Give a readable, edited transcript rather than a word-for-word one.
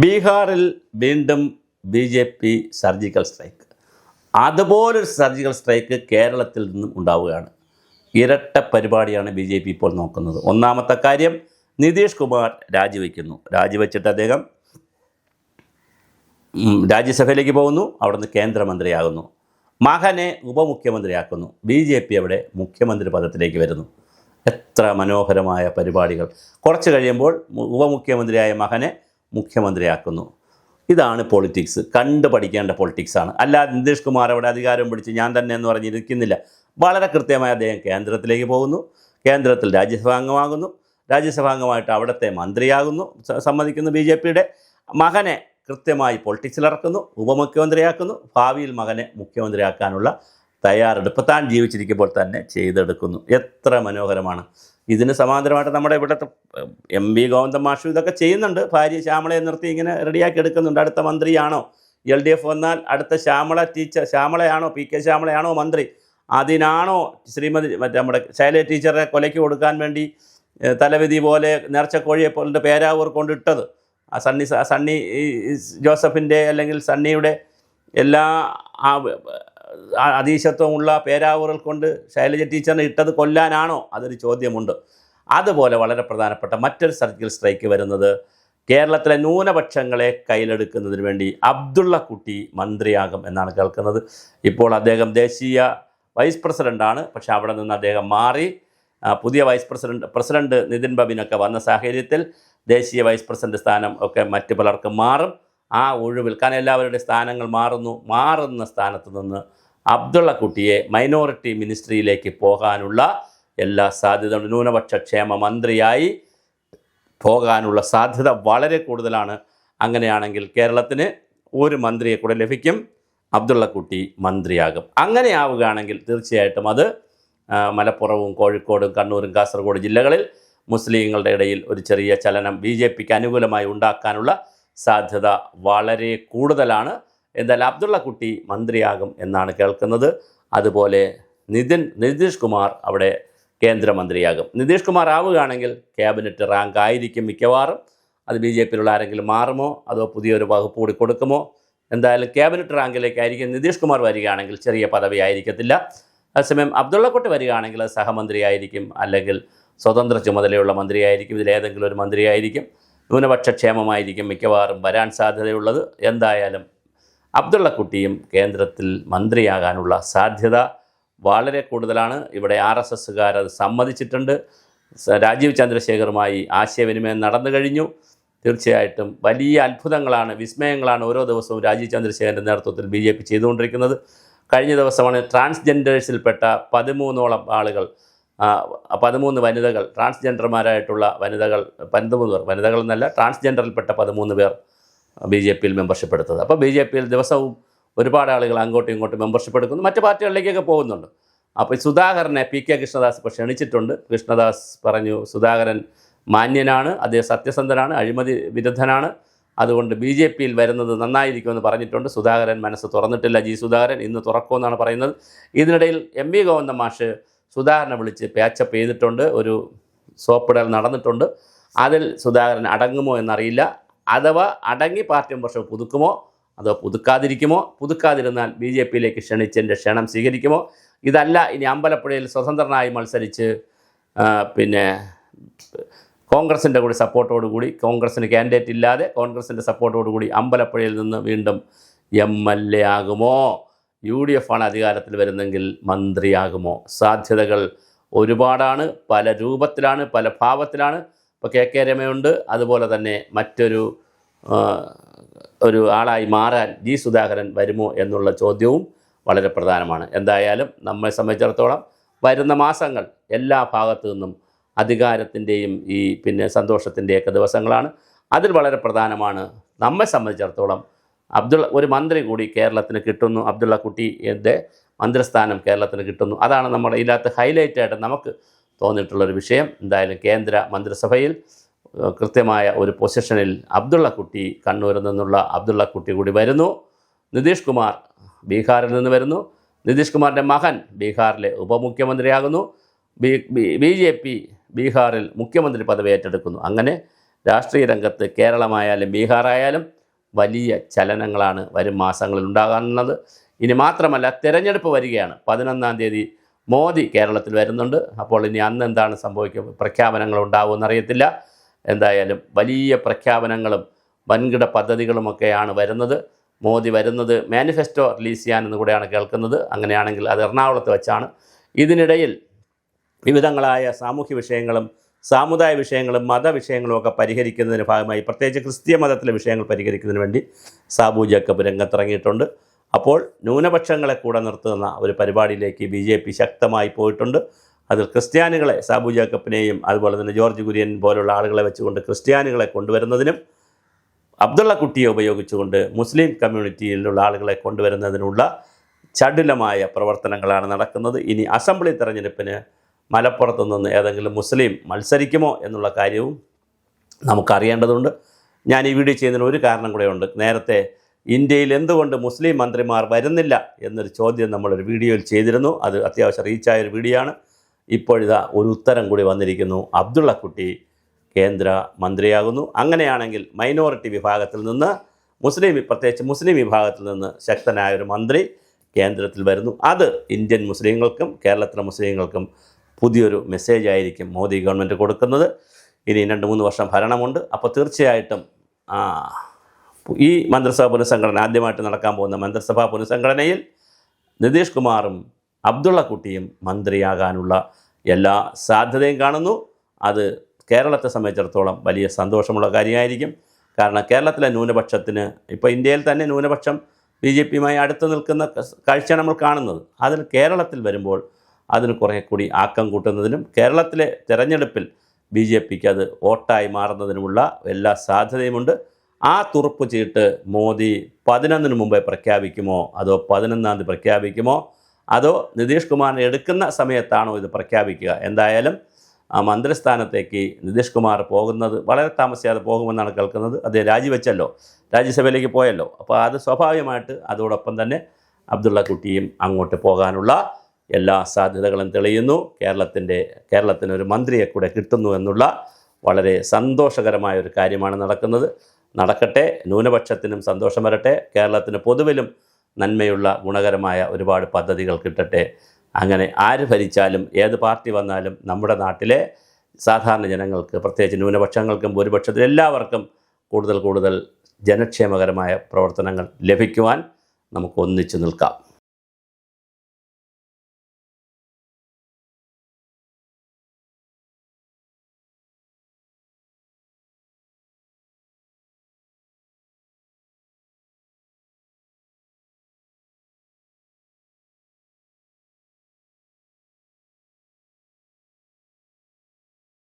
ബീഹാറിൽ വീണ്ടും BJP. Surgical strike. അതുപോലൊരു സർജിക്കൽ സ്ട്രൈക്ക് കേരളത്തിൽ നിന്നും ഉണ്ടാവുകയാണ്. ഇരട്ട പരിപാടിയാണ് ബി.ജെ.പി. ഇപ്പോൾ നോക്കുന്നത്. ഒന്നാമത്തെ കാര്യം, നിതീഷ് കുമാർ രാജിവെക്കുന്നു. രാജിവെച്ചിട്ട് അദ്ദേഹം രാജ്യസഭയിലേക്ക് പോകുന്നു. അവിടുന്ന് കേന്ദ്രമന്ത്രിയാകുന്നു. മകനെ ഉപമുഖ്യമന്ത്രിയാക്കുന്നു. ബി.ജെ.പി. അവിടെ മുഖ്യമന്ത്രി പദത്തിലേക്ക് വരുന്നു. എത്ര മനോഹരമായ പരിപാടികൾ. കുറച്ച് കഴിയുമ്പോൾ ഉപമുഖ്യമന്ത്രിയായ മകനെ മുഖ്യമന്ത്രിയാക്കുന്നു. ഇതാണ് പൊളിറ്റിക്സ്. കണ്ടു പഠിക്കേണ്ട പൊളിറ്റിക്സാണ്. അല്ലാതെ നിതീഷ് കുമാർ അവിടെ അധികാരം പിടിച്ച് ഞാൻ തന്നെ എന്ന് പറഞ്ഞിരിക്കുന്നില്ല. വളരെ കൃത്യമായി അദ്ദേഹം കേന്ദ്രത്തിലേക്ക് പോകുന്നു. കേന്ദ്രത്തിൽ രാജ്യസഭാംഗമാകുന്നു. രാജ്യസഭാംഗമായിട്ട് അവിടുത്തെ മന്ത്രിയാകുന്നു. സമ്മതിക്കുന്നു. ബി.ജെ.പിയുടെ മകനെ കൃത്യമായി പൊളിറ്റിക്സിലിറക്കുന്നു. ഉപമുഖ്യമന്ത്രിയാക്കുന്നു. ഭാവിയിൽ മകനെ മുഖ്യമന്ത്രിയാക്കാനുള്ള തയ്യാറെടുപ്പ് താൻ ജീവിച്ചിരിക്കുമ്പോൾ തന്നെ ചെയ്തെടുക്കുന്നു. എത്ര മനോഹരമാണ്. ഇതിന് സമാന്തരമായിട്ട് നമ്മുടെ ഇവിടുത്തെ എം.വി. ഗോവിന്ദൻ മാഷു ഇതൊക്കെ ചെയ്യുന്നുണ്ട്. ഭാര്യ ശ്യാമളയെ നിർത്തി ഇങ്ങനെ റെഡിയാക്കി എടുക്കുന്നുണ്ട്. അടുത്ത മന്ത്രിയാണോ LDF വന്നാൽ അടുത്ത ശ്യാമളയാണോ P.K. ശ്യാമളയാണോ മന്ത്രി? അതിനാണോ ശ്രീമതി നമ്മുടെ ശൈലജ ടീച്ചറെ കൊലയ്ക്ക് കൊടുക്കാൻ വേണ്ടി തലവിധി പോലെ നേർച്ചക്കോഴിയെ പോലെ പേരാവൂർ കൊണ്ടിട്ടത്? സണ്ണി ജോസഫിൻ്റെ അല്ലെങ്കിൽ സണ്ണിയുടെ എല്ലാ അതീശത്വമുള്ള പേരാവൂറിൽ കൊണ്ട് ശൈലജ ടീച്ചറിനെ ഇട്ടത് കൊല്ലാനാണോ? അതൊരു ചോദ്യമുണ്ട്. അതുപോലെ വളരെ പ്രധാനപ്പെട്ട മറ്റൊരു സർജിക്കൽ സ്ട്രൈക്ക് വരുന്നത് കേരളത്തിലെ ന്യൂനപക്ഷങ്ങളെ കയ്യിലെടുക്കുന്നതിന് വേണ്ടി അബ്ദുള്ള കുട്ടി മന്ത്രിയാകും എന്നാണ് കേൾക്കുന്നത്. ഇപ്പോൾ അദ്ദേഹം ദേശീയ വൈസ് പ്രസിഡൻ്റാണ്. പക്ഷേ അവിടെ നിന്ന് അദ്ദേഹം മാറി പുതിയ പ്രസിഡന്റ് നിതിൻ ബബിനൊക്കെ വന്ന സാഹചര്യത്തിൽ ദേശീയ വൈസ് പ്രസിഡന്റ് സ്ഥാനം ഒക്കെ മറ്റ് പലർക്കും മാറും. ആ ഒഴിവിൽ, കാരണം എല്ലാവരുടെ സ്ഥാനങ്ങൾ മാറുന്ന സ്ഥാനത്ത് നിന്ന് അബ്ദുള്ള കുട്ടിയെ മൈനോറിറ്റി മിനിസ്ട്രിയിലേക്ക് പോകാനുള്ള എല്ലാ സാധ്യതകളും, ന്യൂനപക്ഷ ക്ഷേമ മന്ത്രിയായി പോകാനുള്ള സാധ്യത വളരെ കൂടുതലാണ്. അങ്ങനെയാണെങ്കിൽ കേരളത്തിന് ഒരു മന്ത്രിയെ കൂടെ ലഭിക്കും. അബ്ദുള്ള കുട്ടി മന്ത്രിയാകും. അങ്ങനെയാവുകയാണെങ്കിൽ തീർച്ചയായിട്ടും അത് മലപ്പുറവും കോഴിക്കോടും കണ്ണൂരും കാസർഗോഡ് ജില്ലകളിൽ മുസ്ലിങ്ങളുടെ ഇടയിൽ ഒരു ചെറിയ ചലനം ബി.ജെ.പിക്ക് അനുകൂലമായി ഉണ്ടാക്കാനുള്ള സാധ്യത വളരെ കൂടുതലാണ്. എന്തായാലും അബ്ദുള്ള കുട്ടി മന്ത്രിയാകും എന്നാണ് കേൾക്കുന്നത്. അതുപോലെ നിതീഷ് കുമാർ അവിടെ കേന്ദ്രമന്ത്രിയാകും. നിതീഷ് കുമാർ ആവുകയാണെങ്കിൽ ക്യാബിനറ്റ് റാങ്ക് ആയിരിക്കും മിക്കവാറും. അത് ബി.ജെ.പിയിലുള്ള ആരെങ്കിലും മാറുമോ അതോ പുതിയൊരു വകുപ്പ് കൂടി കൊടുക്കുമോ? എന്തായാലും ക്യാബിനറ്റ് റാങ്കിലേക്കായിരിക്കും നിതീഷ് കുമാർ വരികയാണെങ്കിൽ. ചെറിയ പദവി ആയിരിക്കത്തില്ല. അതേസമയം അബ്ദുള്ള കുട്ടി വരികയാണെങ്കിൽ അത് സഹമന്ത്രിയായിരിക്കും, അല്ലെങ്കിൽ സ്വതന്ത്ര ചുമതലയുള്ള മന്ത്രിയായിരിക്കും. ഇതിലേതെങ്കിലും ഒരു മന്ത്രിയായിരിക്കും. ന്യൂനപക്ഷ ക്ഷേമമായിരിക്കും മിക്കവാറും വരാൻ സാധ്യതയുള്ളത്. എന്തായാലും അബ്ദുള്ള കുട്ടിയും കേന്ദ്രത്തിൽ മന്ത്രിയാകാനുള്ള സാധ്യത വളരെ കൂടുതലാണ്. ഇവിടെ RSSകാർ അത് സമ്മതിച്ചിട്ടുണ്ട്. രാജീവ് ചന്ദ്രശേഖറുമായി ആശയവിനിമയം നടന്നു കഴിഞ്ഞു. തീർച്ചയായിട്ടും വലിയ അത്ഭുതങ്ങളാണ്, വിസ്മയങ്ങളാണ് ഓരോ ദിവസവും രാജീവ് ചന്ദ്രശേഖരൻ്റെ നേതൃത്വത്തിൽ B.J.P. ചെയ്തുകൊണ്ടിരിക്കുന്നത്. കഴിഞ്ഞ ദിവസമാണ് ട്രാൻസ്ജെൻഡേഴ്സിൽപ്പെട്ട 13ഓളം ആളുകൾ, 13 വനിതകൾ, ട്രാൻസ്ജെൻഡർമാരായിട്ടുള്ള വനിതകൾ, 13 പേർ, വനിതകൾ എന്നല്ല, ട്രാൻസ്ജെൻഡറിൽപ്പെട്ട 13 പേർ B.J.P.യിൽ മെമ്പർഷിപ്പ് എടുത്തത്. അപ്പോൾ B.J.P.യിൽ ദിവസവും ഒരുപാട് ആളുകൾ അങ്ങോട്ടും ഇങ്ങോട്ടും മെമ്പർഷിപ്പ് എടുക്കുന്നു. മറ്റ് പാർട്ടികളിലേക്കൊക്കെ പോകുന്നുണ്ട്. അപ്പോൾ സുധാകരനെ P.K. കൃഷ്ണദാസ് ഇപ്പോൾ ക്ഷണിച്ചിട്ടുണ്ട്. കൃഷ്ണദാസ് പറഞ്ഞു സുധാകരൻ മാന്യനാണ്, അദ്ദേഹം സത്യസന്ധനാണ്, അഴിമതി വിരുദ്ധനാണ്, അതുകൊണ്ട് B.J.P.യിൽ വരുന്നത് നന്നായിരിക്കുമെന്ന് പറഞ്ഞിട്ടുണ്ട്. സുധാകരൻ മനസ്സ് തുറന്നിട്ടില്ല. സുധാകരൻ ഇന്ന് തുറക്കുമെന്നാണ് പറയുന്നത്. ഇതിനിടയിൽ M.V. ഗോവിന്ദൻ മാഷ് സുധാകരനെ വിളിച്ച് പാച്ചപ്പ് ചെയ്തിട്ടുണ്ട്. ഒരു സോപ്പിടൽ നടന്നിട്ടുണ്ട്. അതിൽ സുധാകരൻ അടങ്ങുമോ എന്നറിയില്ല. അഥവാ അടങ്ങി പാർട്ടി മെമ്പർഷിപ്പ് പുതുക്കുമോ അതോ പുതുക്കാതിരിക്കുമോ? പുതുക്കാതിരുന്നാൽ B.J.P.യിലേക്ക് ക്ഷണിച്ചതിൻ്റെ ക്ഷണം സ്വീകരിക്കുമോ? ഇതല്ല, ഇനി അമ്പലപ്പുഴയിൽ സ്വതന്ത്രനായി മത്സരിച്ച് കോൺഗ്രസിൻ്റെ കൂടി സപ്പോർട്ടോടുകൂടി, കോൺഗ്രസിന് കാൻഡിഡേറ്റ് ഇല്ലാതെ കോൺഗ്രസിൻ്റെ സപ്പോർട്ടോടുകൂടി അമ്പലപ്പുഴയിൽ നിന്ന് വീണ്ടും MLA ആകുമോ? UDF ആണ് അധികാരത്തിൽ വരുന്നെങ്കിൽ മന്ത്രിയാകുമോ? സാധ്യതകൾ ഒരുപാടാണ്. പല രൂപത്തിലാണ്, പല ഭാവത്തിലാണ്. ഇപ്പോൾ KK രമയുണ്ട്. അതുപോലെ തന്നെ മറ്റൊരു ആളായി മാറാൻ സുധാകരൻ വരുമോ എന്നുള്ള ചോദ്യവും വളരെ പ്രധാനമാണ്. എന്തായാലും നമ്മെ സംബന്ധിച്ചിടത്തോളം വരുന്ന മാസങ്ങൾ എല്ലാ ഭാഗത്തു നിന്നും അധികാരത്തിൻ്റെയും ഈ സന്തോഷത്തിൻ്റെയൊക്കെ ദിവസങ്ങളാണ്. അതിൽ വളരെ പ്രധാനമാണ് നമ്മെ സംബന്ധിച്ചിടത്തോളം ഒരു മന്ത്രി കൂടി കേരളത്തിന് കിട്ടുന്നു. അബ്ദുള്ള കുട്ടിയുടെ മന്ത്രിസ്ഥാനം കേരളത്തിന് കിട്ടുന്നു. അതാണ് നമ്മുടെ ഇതിനകത്ത് ഹൈലൈറ്റായിട്ട് നമുക്ക് തോന്നിയിട്ടുള്ളൊരു വിഷയം. എന്തായാലും കേന്ദ്ര മന്ത്രിസഭയിൽ കൃത്യമായ ഒരു പൊസിഷനിൽ അബ്ദുള്ള കുട്ടി, കണ്ണൂരിൽ നിന്നുള്ള അബ്ദുള്ള കുട്ടി കൂടി വരുന്നു. നിതീഷ് കുമാർ ബീഹാറിൽ നിന്ന് വരുന്നു. നിതീഷ് കുമാറിൻ്റെ മകൻ ബീഹാറിലെ ഉപമുഖ്യമന്ത്രിയാകുന്നു. B.J.P. ബീഹാറിൽ മുഖ്യമന്ത്രി പദവി ഏറ്റെടുക്കുന്നു. അങ്ങനെ രാഷ്ട്രീയ രംഗത്ത് കേരളമായാലും ബീഹാറായാലും വലിയ ചലനങ്ങളാണ് വരും മാസങ്ങളിൽ ഉണ്ടാകുന്നത്. ഇനി മാത്രമല്ല, തിരഞ്ഞെടുപ്പ് വരികയാണ്. 11-ാം തീയതി മോദി കേരളത്തിൽ വരുന്നുണ്ട്. അപ്പോൾ ഇനി അന്ന് എന്താണ് സംഭവിക്കുക, പ്രഖ്യാപനങ്ങൾ ഉണ്ടാവുമെന്നറിയത്തില്ല. എന്തായാലും വലിയ പ്രഖ്യാപനങ്ങളും വൻകിട പദ്ധതികളുമൊക്കെയാണ് വരുന്നത്. മോദി വരുന്നത് മാനിഫെസ്റ്റോ റിലീസ് ചെയ്യാനെന്ന് കൂടെയാണ് കേൾക്കുന്നത്. അങ്ങനെയാണെങ്കിൽ അത് എറണാകുളത്ത് വെച്ചാണ്. ഇതിനിടയിൽ വിവിധങ്ങളായ സാമൂഹ്യ വിഷയങ്ങളും സാമുദായ വിഷയങ്ങളും മതവിഷയങ്ങളും ഒക്കെ പരിഹരിക്കുന്നതിന് ഭാഗമായി, പ്രത്യേകിച്ച് ക്രിസ്തീയ മതത്തിലെ വിഷയങ്ങൾ പരിഹരിക്കുന്നതിന് വേണ്ടി സാബു ജേക്കബ് രംഗത്തിറങ്ങിയിട്ടുണ്ട്. അപ്പോൾ ന്യൂനപക്ഷങ്ങളെ കൂടെ നിർത്തുന്ന ഒരു പരിപാടിയിലേക്ക് BJP ശക്തമായി പോയിട്ടുണ്ട്. അതിൽ ക്രിസ്ത്യാനികളെ, സാബു ജേക്കബിനെയും അതുപോലെ തന്നെ ജോർജ് കുര്യൻ പോലുള്ള ആളുകളെ വെച്ചുകൊണ്ട് ക്രിസ്ത്യാനികളെ കൊണ്ടുവരുന്നതിനും അബ്ദുള്ള കുട്ടിയെ ഉപയോഗിച്ചുകൊണ്ട് മുസ്ലിം കമ്മ്യൂണിറ്റിയിലുള്ള ആളുകളെ കൊണ്ടുവരുന്നതിനുള്ള ചടുലമായ പ്രവർത്തനങ്ങളാണ് നടക്കുന്നത്. ഇനി അസംബ്ലി തെരഞ്ഞെടുപ്പിന് മലപ്പുറത്തു നിന്ന് ഏതെങ്കിലും മുസ്ലിം മത്സരിക്കുമോ എന്നുള്ള കാര്യവും നമുക്കറിയേണ്ടതുണ്ട്. ഞാൻ ഈ വീഡിയോ ചെയ്യുന്നതിന് ഒരു കാരണം കൂടെയുണ്ട്. നേരത്തെ ഇന്ത്യയിൽ എന്തുകൊണ്ട് മുസ്ലിം മന്ത്രിമാർ വരുന്നില്ല എന്നൊരു ചോദ്യം നമ്മളൊരു വീഡിയോയിൽ ചെയ്തിരുന്നു. അത് അത്യാവശ്യം റീച്ചായൊരു വീഡിയോ ആണ്. ഇപ്പോഴിതാ ഒരു ഉത്തരം കൂടി വന്നിരിക്കുന്നു. അബ്ദുള്ള കുട്ടി കേന്ദ്ര മന്ത്രിയാകുന്നു. അങ്ങനെയാണെങ്കിൽ മൈനോറിറ്റി വിഭാഗത്തിൽ നിന്ന് പ്രത്യേകിച്ച് മുസ്ലിം വിഭാഗത്തിൽ നിന്ന് ശക്തനായ ഒരു മന്ത്രി കേന്ദ്രത്തിൽ വരുന്നു. അത് ഇന്ത്യൻ മുസ്ലിങ്ങൾക്കും കേരളത്തിലെ മുസ്ലിങ്ങൾക്കും പുതിയൊരു മെസ്സേജ് ആയിരിക്കും മോദി ഗവൺമെൻറ് കൊടുക്കുന്നത്. ഇനി 2-3 വർഷം ഭരണമുണ്ട്. അപ്പോൾ തീർച്ചയായിട്ടും ഈ മന്ത്രിസഭ പുനഃസംഘടന, ആദ്യമായിട്ട് നടക്കാൻ പോകുന്ന മന്ത്രിസഭാ പുനഃസംഘടനയിൽ നിതീഷ് കുമാറും അബ്ദുള്ള കുട്ടിയും മന്ത്രിയാകാനുള്ള എല്ലാ സാധ്യതയും കാണുന്നു. അത് കേരളത്തെ സംബന്ധിച്ചിടത്തോളം വലിയ സന്തോഷമുള്ള കാര്യമായിരിക്കും. കാരണം കേരളത്തിലെ ന്യൂനപക്ഷത്തിന്, ഇപ്പോൾ ഇന്ത്യയിൽ തന്നെ ന്യൂനപക്ഷം BJPയുമായി അടുത്ത് നിൽക്കുന്ന കാഴ്ചയാണ് നമ്മൾ കാണുന്നത്. അതിൽ കേരളത്തിൽ വരുമ്പോൾ അതിന് കുറേ കൂടി ആക്കം കൂട്ടുന്നതിനും കേരളത്തിലെ തെരഞ്ഞെടുപ്പിൽ BJPക്ക് അത് വോട്ടായി മാറുന്നതിനുമുള്ള എല്ലാ സാധ്യതയുമുണ്ട്. ആ തുറുപ്പ് ചീട്ട് മോദി 11-ന് മുമ്പേ പ്രഖ്യാപിക്കുമോ, അതോ 11-ാം തീയതി പ്രഖ്യാപിക്കുമോ, അതോ നിതീഷ് കുമാറിനെ എടുക്കുന്ന സമയത്താണോ ഇത് പ്രഖ്യാപിക്കുക? എന്തായാലും ആ മന്ത്രിസ്ഥാനത്തേക്ക് നിതീഷ് കുമാർ പോകുന്നത് വളരെ താമസിയാതെ പോകുമെന്നാണ് കേൾക്കുന്നത്. അദ്ദേഹം രാജിവെച്ചല്ലോ, രാജ്യസഭയിലേക്ക് പോയല്ലോ. അപ്പോൾ അത് സ്വാഭാവികമായിട്ട് അതോടൊപ്പം തന്നെ അബ്ദുള്ള കുട്ടിയും അങ്ങോട്ട് പോകാനുള്ള എല്ലാ സാധ്യതകളും തെളിയുന്നു. കേരളത്തിന് ഒരു മന്ത്രിയെ കൂടെ കിട്ടുന്നു എന്നുള്ള വളരെ സന്തോഷകരമായ ഒരു കാര്യമാണ് നടക്കുന്നത്. നടക്കട്ടെ, ന്യൂനപക്ഷത്തിനും സന്തോഷം വരട്ടെ, കേരളത്തിന് പൊതുവിലും നന്മയുള്ള ഗുണകരമായ ഒരുപാട് പദ്ധതികൾ കിട്ടട്ടെ. അങ്ങനെ ആര് ഭരിച്ചാലും ഏത് പാർട്ടി വന്നാലും നമ്മുടെ നാട്ടിലെ സാധാരണ ജനങ്ങൾക്ക്, പ്രത്യേകിച്ച് ന്യൂനപക്ഷങ്ങൾക്കും ഭൂരിപക്ഷത്തിൽ എല്ലാവർക്കും കൂടുതൽ ജനക്ഷേമകരമായ പ്രവർത്തനങ്ങൾ ലഭിക്കുവാൻ നമുക്ക് ഒന്നിച്ചു നിൽക്കാം.